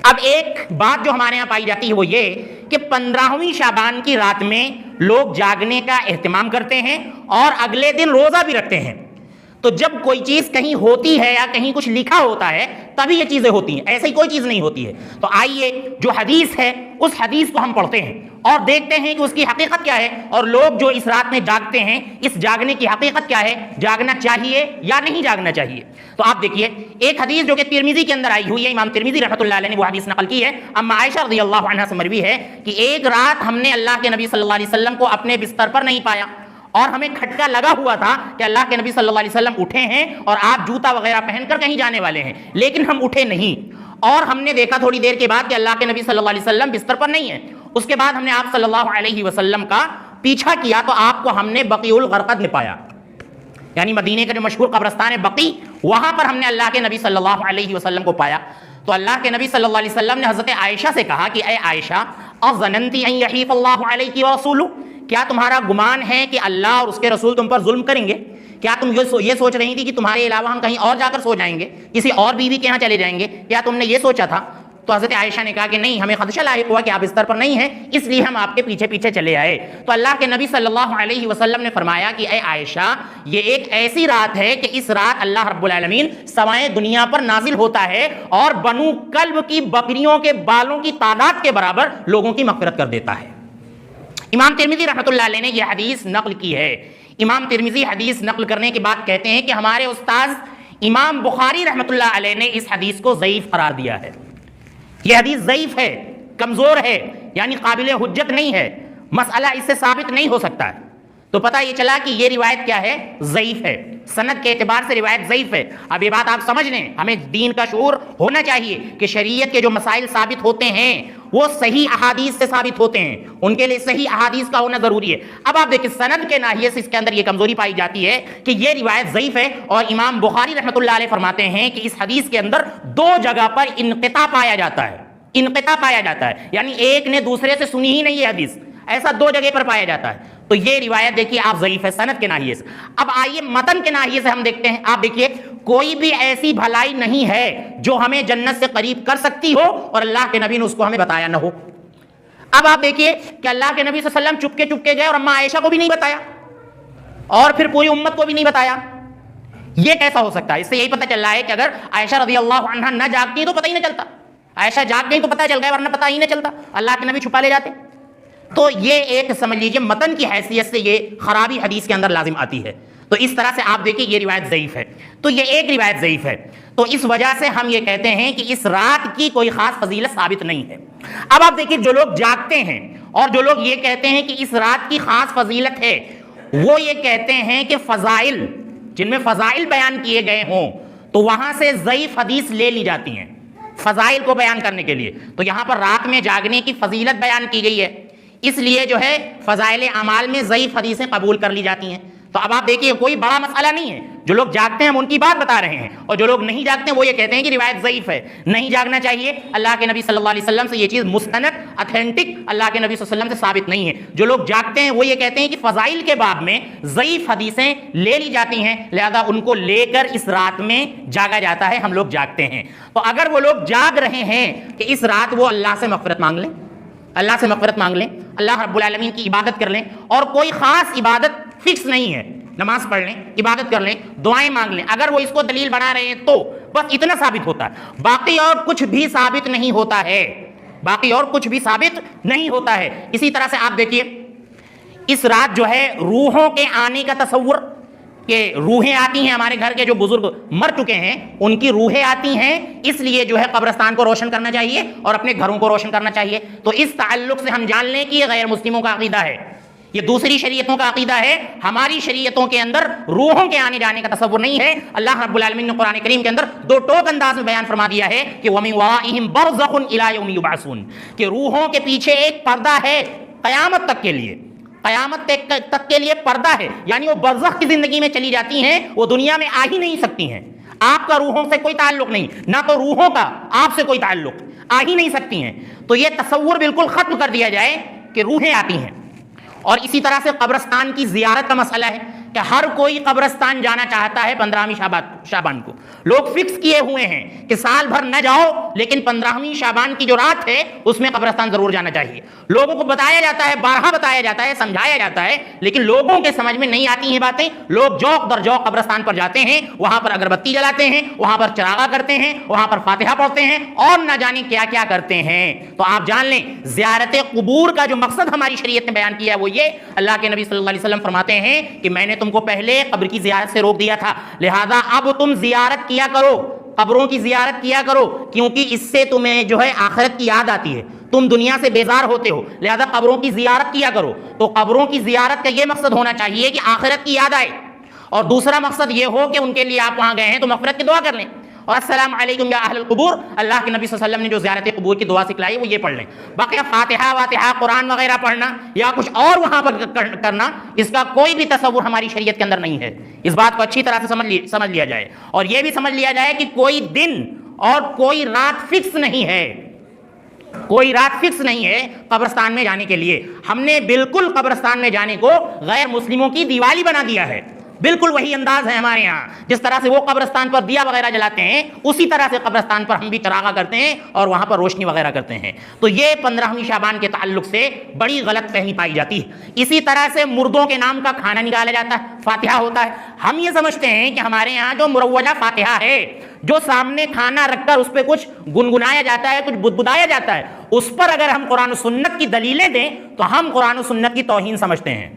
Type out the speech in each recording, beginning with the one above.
اب ایک بات جو ہمارے یہاں پائی جاتی ہے وہ یہ کہ 15ویں شعبان کی رات میں لوگ جاگنے کا اہتمام کرتے ہیں اور اگلے دن روزہ بھی رکھتے ہیں. تو جب کوئی چیز کہیں ہوتی ہے یا کہیں کچھ لکھا ہوتا ہے تبھی یہ چیزیں ہوتی ہیں, ایسی کوئی چیز نہیں ہوتی ہے. تو آئیے جو حدیث ہے اس حدیث کو ہم پڑھتے ہیں اور دیکھتے ہیں کہ اس کی حقیقت کیا ہے, اور لوگ جو اس رات میں جاگتے ہیں اس جاگنے کی حقیقت کیا ہے, جاگنا چاہیے یا نہیں جاگنا چاہیے. تو آپ دیکھیے ایک حدیث جو کہ ترمذی کے اندر آئی ہوئی ہے, امام ترمذی رحمۃ اللہ علیہ نے وہ حدیث نقل کی ہے, اما عائشہ رضی اللہ عنہا سے مروی ہے کہ ایک رات ہم نے اللہ کے نبی صلی اللہ علیہ وسلم کو اپنے بستر پر نہیں پایا اور ہمیں کھٹکا لگا ہوا تھا کہ اللہ کے نبی صلی اللہ علیہ وسلم اٹھے ہیں اور آپ جوتا وغیرہ پہن کر کہیں جانے والے ہیں, لیکن ہم اٹھے نہیں. اور ہم نے دیکھا تھوڑی دیر کے بعد کہ اللہ کے نبی صلی اللہ علیہ وسلم بستر پر نہیں ہے. اس کے بعد ہم نے آپ صلی اللہ علیہ وسلم کا پیچھا کیا تو آپ کو ہم نے بقیع الغرقد میں پایا, یعنی مدینے کا جو مشہور قبرستان ہے بقیع, وہاں پر ہم نے اللہ کے نبی صلی اللہ علیہ وسلم کو پایا. تو اللہ کے نبی صلی اللہ علیہ وسلم نے حضرت عائشہ سے کہا کہ اے عائشہ اظننتی ان یحیف اللہ علیک ورسولہ, کیا تمہارا گمان ہے کہ اللہ اور اس کے رسول تم پر ظلم کریں گے؟ کیا تم یہ سوچ رہی تھی کہ تمہارے علاوہ ہم کہیں اور جا کر سو جائیں گے, کسی اور بیوی کے یہاں چلے جائیں گے, کیا تم نے یہ سوچا تھا؟ تو حضرت عائشہ نے کہا کہ نہیں, ہمیں خدشہ لاحق ہوا کہ آپ بستر پر نہیں ہیں, اس لیے ہم آپ کے پیچھے پیچھے چلے آئے. تو اللہ کے نبی صلی اللہ علیہ وسلم نے فرمایا کہ اے عائشہ یہ ایک ایسی رات ہے کہ اس رات اللہ رب العالمین سمائے دنیا پر نازل ہوتا ہے اور بنو کلب کی بکریوں کے بالوں کی تعداد کے برابر لوگوں کی مغفرت کر دیتا ہے. امام ترمذی رحمۃ اللہ علیہ نے یہ حدیث نقل کی ہے. امام ترمذی حدیث نقل کرنے کے بعد کہتے ہیں کہ ہمارے استاذ امام بخاری رحمۃ اللہ علیہ نے اس حدیث کو ضعیف قرار دیا ہے. یہ حدیث ضعیف ہے, کمزور ہے, یعنی قابل حجت نہیں ہے, مسئلہ اس سے ثابت نہیں ہو سکتا ہے. تو پتہ یہ چلا کہ یہ روایت کیا ہے, ضعیف ہے, سند کے اعتبار سے روایت ضعیف ہے. اب یہ بات آپ سمجھ لیں, ہمیں دین کا شعور ہونا چاہیے کہ شریعت کے جو مسائل ثابت ہوتے ہیں وہ صحیح احادیث سے ثابت ہوتے ہیں, ان کے لیے صحیح احادیث کا ہونا ضروری ہے. اب آپ دیکھیں سند کے ناحیے سے اس کے اندر یہ کمزوری پائی جاتی ہے کہ یہ روایت ضعیف ہے, اور امام بخاری رحمۃ اللہ علیہ فرماتے ہیں کہ اس حدیث کے اندر دو جگہ پر انقطاع پایا جاتا ہے, انقطاع پایا جاتا ہے, یعنی ایک نے دوسرے سے سنی ہی نہیں یہ حدیث, ایسا دو جگہ پر پایا جاتا ہے. تو یہ روایت دیکھیے آپ ضعیف ہے سند کے ناحیے سے. اب آئیے متن کے ناحیے سے ہم دیکھتے ہیں. آپ دیکھیے کوئی بھی ایسی بھلائی نہیں ہے جو ہمیں جنت سے قریب کر سکتی ہو اور اللہ کے نبی نے اس کو ہمیں بتایا نہ ہو. اب آپ دیکھیے کہ اللہ کے نبی صلی اللہ علیہ وسلم چپکے گئے اور اما عائشہ کو بھی نہیں بتایا اور پھر پوری امت کو بھی نہیں بتایا. یہ کیسا ہو سکتا ہے؟ اس سے یہی پتہ چل رہا ہے کہ اگر عائشہ رضی اللہ عنہا نہ جاگتی تو پتہ ہی نہ چلتا, عائشہ جاگ گئی تو پتہ چل گیا, ورنہ پتہ ہی نہ چلتا, اللہ کے نبی چھپا لے جاتے. تو یہ ایک سمجھ لیجیے متن کی حیثیت سے یہ خرابی حدیث کے اندر لازم آتی ہے. تو اس طرح سے آپ دیکھیں یہ روایت ضعیف ہے. تو یہ ایک روایت ضعیف ہے, تو اس وجہ سے ہم یہ کہتے ہیں کہ اس رات کی کوئی خاص فضیلت ثابت نہیں ہے. اب آپ دیکھیں جو لوگ جاگتے ہیں اور جو لوگ یہ کہتے ہیں کہ اس رات کی خاص فضیلت ہے, وہ یہ کہتے ہیں کہ فضائل, جن میں فضائل بیان کیے گئے ہوں تو وہاں سے ضعیف حدیث لے لی جاتی ہیں فضائل کو بیان کرنے کے لیے. تو یہاں پر رات میں جاگنے کی فضیلت بیان کی گئی ہے, اس لیے جو ہے فضائل اعمال میں ضعیف حدیثیں قبول کر لی جاتی ہیں. تو اب آپ دیکھیے کوئی بڑا مسئلہ نہیں ہے, جو لوگ جاگتے ہیں ہم ان کی بات بتا رہے ہیں, اور جو لوگ نہیں جاگتے ہیں وہ یہ کہتے ہیں کہ روایت ضعیف ہے, نہیں جاگنا چاہیے. اللہ کے نبی صلی اللہ علیہ وسلم سے یہ چیز مستند اتھینٹک اللہ کے نبی صلی اللہ علیہ وسلم سے ثابت نہیں ہے. جو لوگ جاگتے ہیں وہ یہ کہتے ہیں کہ فضائل کے باب میں ضعیف حدیثیں لے لی جاتی ہیں, لہذا ان کو لے کر اس رات میں جاگا جاتا ہے, ہم لوگ جاگتے ہیں. تو اگر وہ لوگ جاگ رہے ہیں کہ اس رات وہ اللہ سے مغفرت مانگ لیں, اللہ سے مغفرت مانگ لیں, اللہ رب العالمین کی عبادت کر لیں, اور کوئی خاص عبادت فکس نہیں ہے, نماز پڑھ لیں, عبادت کر لیں, دعائیں مانگ لیں, اگر وہ اس کو دلیل بنا رہے ہیں تو بس اتنا ثابت ہوتا ہے, باقی اور کچھ بھی ثابت نہیں ہوتا ہے, باقی اور کچھ بھی ثابت نہیں ہوتا ہے. اسی طرح سے آپ دیکھیے اس رات جو ہے روحوں کے آنے کا تصور, کہ روحیں آتی ہیں, ہمارے گھر کے جو بزرگ مر چکے ہیں ان کی روحیں آتی ہیں, اس لیے جو ہے قبرستان کو روشن کرنا چاہیے اور اپنے گھروں کو روشن کرنا چاہیے. تو اس تعلق سے ہم جان لیں کہ یہ غیر مسلموں کا عقیدہ ہے, یہ دوسری شریعتوں کا عقیدہ ہے. ہماری شریعتوں کے اندر روحوں کے آنے جانے کا تصور نہیں ہے. اللہ رب العالمین نے قرآن کریم کے اندر دو ٹوک انداز میں بیان فرما دیا ہے کہ وَمِن وَرَائِهِم بَرْزَخٌ إِلَىٰ يَوْمِ يُبْعَثُونَ, کہ روحوں کے پیچھے ایک پردہ ہے قیامت تک کے لیے, قیامت تک کے لیے پردہ ہے, یعنی وہ برزخ کی زندگی میں چلی جاتی ہیں, وہ دنیا میں آ ہی نہیں سکتی ہیں. آپ کا روحوں سے کوئی تعلق نہیں, نہ تو روحوں کا آپ سے کوئی تعلق, آ ہی نہیں سکتی ہیں. تو یہ تصور بالکل ختم کر دیا جائے کہ روحیں آتی ہیں. اور اسی طرح سے قبرستان کی زیارت کا مسئلہ ہے کہ ہر کوئی قبرستان جانا چاہتا ہے 15ویں شعبان کو. لوگ فکس کیے ہوئے ہیں کہ سال بھر نہ جاؤ لیکن 15ویں شعبان کی جو رات ہے اس میں قبرستان ضرور جانا چاہیے. لوگوں کو بتایا جاتا ہے، بارہا بتایا جاتا ہے، سمجھایا جاتا ہے، لیکن لوگوں کے سمجھ میں نہیں آتی ہیں باتیں. لوگ جوق در جوق قبرستان پر جاتے ہیں، وہاں پر اگربتی جلاتے ہیں، وہاں پر چراغا کرتے ہیں، وہاں پر فاتحہ پڑھتے ہیں اور نہ جانے کیا کیا کرتے ہیں. تو آپ جان لیں زیارت قبور کا جو مقصد ہماری شریعت نے بیان کیا ہے وہ یہ، اللہ کے نبی صلی اللہ علیہ وسلم فرماتے ہیں کہ میں نے تم کو پہلے قبر کی زیارت سے روک دیا تھا، لہذا اب تم زیارت کیا کرو، قبروں کی زیارت کیا کرو، کیونکہ اس سے تمہیں جو ہے آخرت کی یاد آتی ہے، تم دنیا سے بیزار ہوتے ہو، لہذا قبروں کی زیارت کیا کرو. تو قبروں کی زیارت کا یہ مقصد ہونا چاہیے کہ آخرت کی یاد آئے، اور دوسرا مقصد یہ ہو کہ ان کے لیے آپ وہاں گئے ہیں تو مغفرت کی دعا کر لیں. اور السلام علیکم یا اہل القبور، اللہ کے نبی صلی اللہ علیہ وسلم نے جو زیارت قبور کی دعا سکھلائی وہ یہ پڑھ لیں. باقی فاتحہ واتحہ قرآن وغیرہ پڑھنا یا کچھ اور وہاں پر کرنا، اس کا کوئی بھی تصور ہماری شریعت کے اندر نہیں ہے. اس بات کو اچھی طرح سے سمجھ لیا جائے، اور یہ بھی سمجھ لیا جائے کہ کوئی دن اور کوئی رات فکس نہیں ہے، کوئی رات فکس نہیں ہے قبرستان میں جانے کے لیے. ہم نے بالکل قبرستان میں جانے کو غیر مسلموں کی دیوالی بنا دیا ہے. بالکل وہی انداز ہے ہمارے ہاں، جس طرح سے وہ قبرستان پر دیا وغیرہ جلاتے ہیں اسی طرح سے قبرستان پر ہم بھی چراغا کرتے ہیں اور وہاں پر روشنی وغیرہ کرتے ہیں. تو یہ 15ویں شعبان کے تعلق سے بڑی غلط فہمی پائی جاتی ہے. اسی طرح سے مردوں کے نام کا کھانا نکالا جاتا ہے، فاتحہ ہوتا ہے. ہم یہ سمجھتے ہیں کہ ہمارے ہاں جو مروجہ فاتحہ ہے، جو سامنے کھانا رکھ کر اس پہ کچھ گنگنایا جاتا ہے، کچھ بدبدایا جاتا ہے، اس پر اگر ہم قرآن و سنت کی دلیلیں دیں تو ہم قرآن و سنت کی توہین سمجھتے ہیں.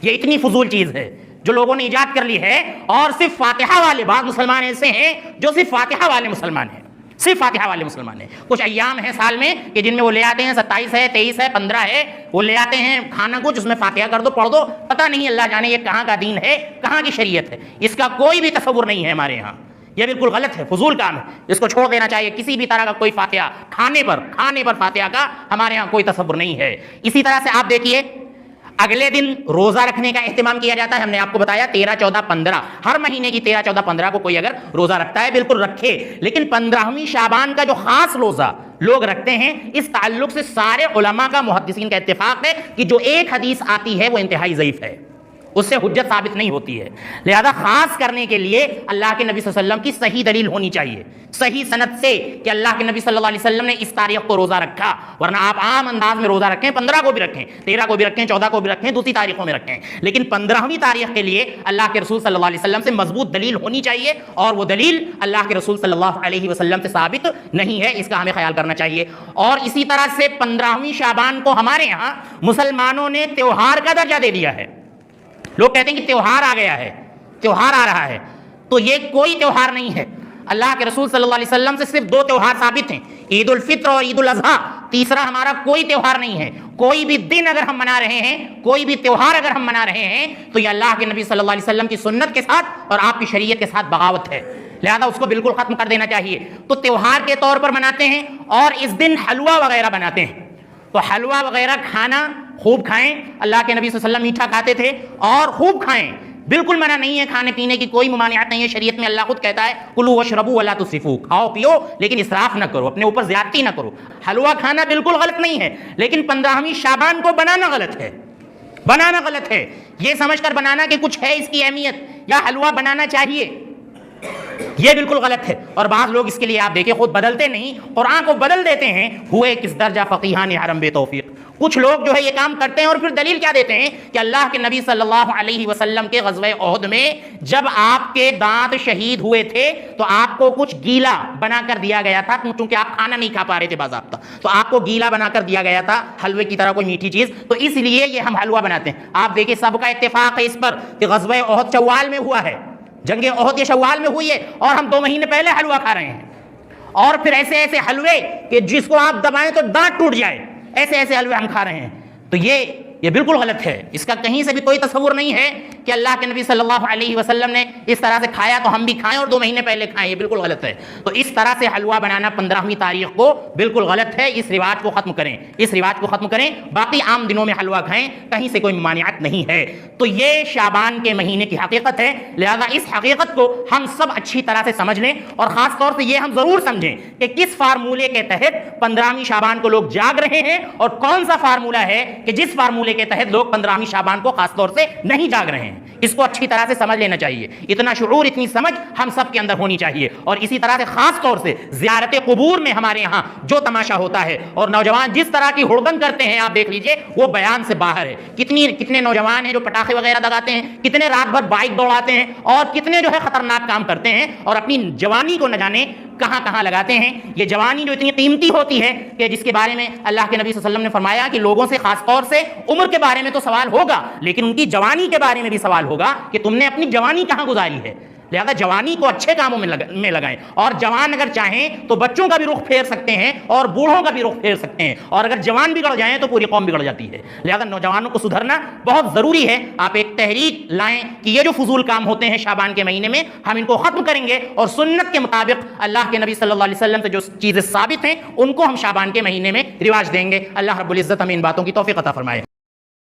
یہ اتنی فضول چیز ہے جو لوگوں نے ایجاد کر لی ہے. اور صرف فاتحہ والے بعض مسلمان ایسے ہیں جو صرف فاتحہ والے مسلمان ہیں، صرف فاتحہ والے مسلمان ہیں. کچھ ایام ہیں سال میں کہ جن میں وہ لے آتے ہیں 27 ہے، 23 ہے، 15 ہے، وہ لے آتے ہیں کھانا کچھ، اس میں فاتحہ کر دو، پڑھ دو. پتہ نہیں اللہ جانے یہ کہاں کا دین ہے، کہاں کی شریعت ہے. اس کا کوئی بھی تصور نہیں ہے ہمارے یہاں. یہ بالکل غلط ہے، فضول کام ہے، اس کو چھوڑ دینا چاہیے. کسی بھی طرح کا کوئی فاتحہ کھانے پر فاتحہ کا ہمارے یہاں کوئی تصور نہیں ہے. اسی طرح سے آپ دیکھیے اگلے دن روزہ رکھنے کا اہتمام کیا جاتا ہے. ہم نے آپ کو بتایا 13، 14، 15 ہر مہینے کی 13، 14، 15 کو کوئی اگر روزہ رکھتا ہے بالکل رکھے، لیکن 15ویں شعبان کا جو خاص روزہ لوگ رکھتے ہیں، اس تعلق سے سارے علماء کا، محدثین کا اتفاق ہے کہ جو ایک حدیث آتی ہے وہ انتہائی ضعیف ہے، اس سے حجت ثابت نہیں ہوتی ہے. لہذا خاص کرنے کے لیے اللہ کے نبی صلی اللہ علیہ وسلم کی صحیح دلیل ہونی چاہیے، صحیح سند سے کہ اللہ کے نبی صلی اللہ علیہ وسلم نے اس تاریخ کو روزہ رکھا. ورنہ آپ عام انداز میں روزہ رکھیں، 15 کو بھی رکھیں، 13 کو بھی رکھیں، 14 کو بھی رکھیں، دوسری تاریخوں میں رکھیں، لیکن 15ویں تاریخ کے لیے اللہ کے رسول صلی اللہ علیہ وسلم سے مضبوط دلیل ہونی چاہیے، اور وہ دلیل اللہ کے رسول صلی اللہ علیہ وسلم سے ثابت نہیں ہے. اس کا ہمیں خیال کرنا چاہیے. اور اسی طرح سے 15ویں شعبان کو ہمارے یہاں مسلمانوں نے تیوہار کا درجہ دے دیا ہے. لوگ کہتے ہیں کہ تیوہار آ گیا ہے، تیوہار آ رہا ہے. تو یہ کوئی تیوہار نہیں ہے. اللہ کے رسول صلی اللہ علیہ وسلم سے صرف 2 تیوہار ثابت ہیں، عید الفطر اور عید الاضحیٰ. تیسرا ہمارا کوئی تیوہار نہیں ہے. کوئی بھی دن اگر ہم منا رہے ہیں، کوئی بھی تیوہار اگر ہم منا رہے ہیں تو یہ اللہ کے نبی صلی اللہ علیہ وسلم کی سنت کے ساتھ اور آپ کی شریعت کے ساتھ بغاوت ہے. لہذا اس کو بالکل ختم کر دینا چاہیے. تو تیوہار کے طور پر مناتے ہیں اور اس دن حلوہ وغیرہ بناتے ہیں. تو حلوہ وغیرہ کھانا خوب کھائیں. اللہ کے نبی صلی اللہ علیہ وسلم میٹھا کھاتے تھے اور خوب کھائیں. بالکل منع نہیں ہے، کھانے پینے کی کوئی ممانعت نہیں ہے شریعت میں. اللہ خود کہتا ہے کلوا واشربوا ولا تسرفوا، کھاؤ پیو لیکن اسراف نہ کرو، اپنے اوپر زیادتی نہ کرو. حلوہ کھانا بالکل غلط نہیں ہے، لیکن 15ویں شعبان کو بنانا غلط ہے. بنانا غلط ہے، یہ سمجھ کر بنانا کہ کچھ ہے اس کی اہمیت یا حلوہ بنانا چاہیے، یہ بالکل غلط ہے. اور بعض لوگ اس کے لیے آپ دیکھیں خود بدلتے نہیں، قرآن کو بدل دیتے ہیں. ہوئے کس درجہ فقیہان حرم بے توفیق. کچھ لوگ جو ہے یہ کام کرتے ہیں اور پھر دلیل کیا دیتے ہیں کہ اللہ کے نبی صلی اللہ علیہ وسلم کے غزوہ احد میں جب آپ کے دانت شہید ہوئے تھے تو آپ کو کچھ گیلا بنا کر دیا گیا تھا، چونکہ آپ کھانا نہیں کھا پا رہے تھے باضابطہ، تو آپ کو گیلا بنا کر دیا گیا تھا، حلوے کی طرح کوئی میٹھی چیز، تو اس لیے یہ ہم حلوہ بناتے ہیں. آپ دیکھیں سب کا اتفاق ہے اس پر کہ غزوہ احد شوال میں ہوا ہے، جنگ احد یہ شوال میں ہوئی ہے اور ہم 2 مہینے پہلے حلوہ کھا رہے ہیں. اور پھر ایسے ایسے حلوے کہ جس کو آپ دبائیں تو دانت ٹوٹ جائے، ایسے ایسے حلوے ہم کھا رہے ہیں. تو یہ بالکل غلط ہے. اس کا کہیں سے بھی کوئی تصور نہیں ہے کہ اللہ کے نبی صلی اللہ علیہ وسلم نے اس طرح سے کھایا تو ہم بھی کھائیں اور 2 مہینے پہلے کھائیں، یہ بالکل غلط ہے. تو اس طرح سے حلوہ بنانا 15ویں تاریخ کو بالکل غلط ہے. اس رواج کو ختم کریں، اس رواج کو ختم کریں. باقی عام دنوں میں حلوہ کھائیں، کہیں سے کوئی ممانعت نہیں ہے. تو یہ شعبان کے مہینے کی حقیقت ہے. لہذا اس حقیقت کو ہم سب اچھی طرح سے سمجھ لیں، اور خاص طور سے یہ ہم ضرور سمجھیں کہ کس فارمولے کے تحت 15ویں شعبان کو لوگ جاگ رہے ہیں اور کون سا فارمولہ ہے کہ جس فارمولے کے تحت لوگ 15ویں شعبان کو خاص طور سے نہیں جاگ رہے ہیں. ہیں، اس کو اچھی طرح سے سمجھ لینا چاہیے۔ اتنا شعور، اتنی سمجھ ہم سب کے اندر ہونی چاہیے۔ اور اسی طرح سے خاص طور سے زیارت قبور میں ہمارے یہاں جو تماشا ہوتا ہے اور نوجوان جس طرح کی ہڑدنگ کرتے ہیں، آپ دیکھ لیجئے، وہ بیان سے باہر ہے۔ کتنے نوجوان ہیں جو پٹاخے وغیرہ دگاتے ہیں، کتنے رات بھر بائک دوڑاتے ہیں، اور کتنے جو ہے خطرناک کام کرتے ہیں، اور اپنی جوانی کو نہ جانے کہاں کہاں لگاتے ہیں۔ یہ جوانی جو اتنی قیمتی ہوتی ہے کہ جس کے بارے میں اللہ کے نبی صلی اللہ علیہ وسلم نے فرمایا کہ لوگوں سے خاص طور سے عمر کے بارے میں تو سوال ہوگا، لیکن ان کی جوانی کے بارے میں بھی سوال ہوگا کہ تم نے اپنی جوانی کہاں گزاری ہے۔ لہذا جوانی کو اچھے کاموں میں لگائیں، اور جوان اگر چاہیں تو بچوں کا بھی رخ پھیر سکتے ہیں اور بوڑھوں کا بھی رخ پھیر سکتے ہیں، اور اگر جوان بگڑ جائیں تو پوری قوم بگڑ جاتی ہے۔ لہذا نوجوانوں کو سدھرنا بہت ضروری ہے۔ آپ ایک تحریک لائیں کہ یہ جو فضول کام ہوتے ہیں شعبان کے مہینے میں، ہم ان کو ختم کریں گے، اور سنت کے مطابق اللہ کے نبی صلی اللہ علیہ وسلم سے جو چیزیں ثابت ہیں ان کو ہم شعبان کے مہینے میں رواج دیں گے۔ اللہ رب العزت ہمیں ان باتوں کی توفیق عطا فرمائے۔